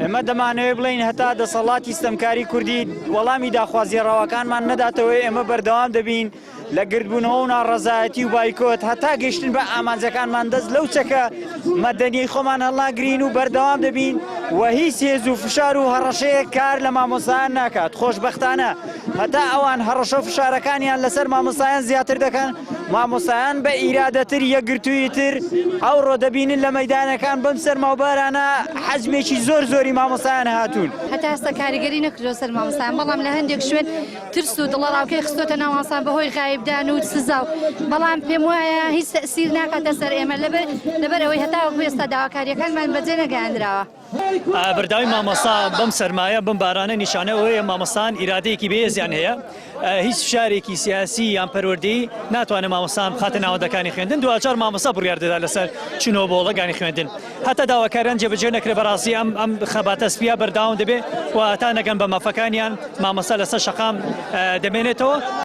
ئێمە دەمانەوێت بڵین هەتا دەسەڵاتی ستەمکاری کوردی وەڵامی داخوازیێڕەوەکانمان نەداتەوەی ئێمە بەردەوام دەبین لە گردبوونەوە و ناڕەزایەتی و بایکۆت هەتا گەیشتن بە ئامانجەکانمان دەست لەو چەکە مەدەنیەی خۆمان هەڵناگرین و بەردەوام دەبین و هیچ هێز و فشار و هەڕەشەیەک کار لە مامۆستایان ناکات. خۆشبەختانە هەتا ئەوان هەڕەشە و فشارەکانیان لەسەر مامۆستایان زیاتر دەکەن، مامۆستایان بە ئیرادەتر یەکگرتوویتر ئەوڕۆ دەبینن لە مەیدانەکان بەم سەرماوبارانە حەجمێکی زۆری مامۆستایان هاتوون. هەتا ئێستا کاریگەری نەکردەوە سەر مامۆستایان، بەڵام لە هەندێک شوێن ترس و دڵەڕاوکەی خستۆتە ناو مامۆستایان بەهۆی غایبدان و سزا و بەڵام پێم وایە هیچ تەئسیر ناکاتە سەر ئێمە لەبەر ئەوەی هەتا وەکو ئێستا داواکاریەکانمان بەجێ نەگەیاندراوە. بەرداوی مامۆستا بەم سەرمایە بم بارانە نیشانە ئەوەیە مامۆستان ئیرادەیەکی بەهێزیان هەیە، هیچ فشارێکی سیاسی یان پەروەردەیی ناتوانێت مامۆستان بخاتە ناوەندەکانی خوێندن. دوجار مامۆستا بڕیار دەدا لەسەر چونەوە بۆ وڵەکانی خوێندن. هەتا داواکاریان جێبەجێ نەکرێت بەڕاستی ئەم خەباتە سپیا بەرداوام دەبێت و هەتا نەگەن بە مافەکانیان مامۆستا لەسەر شەقام دەمێنێتەوە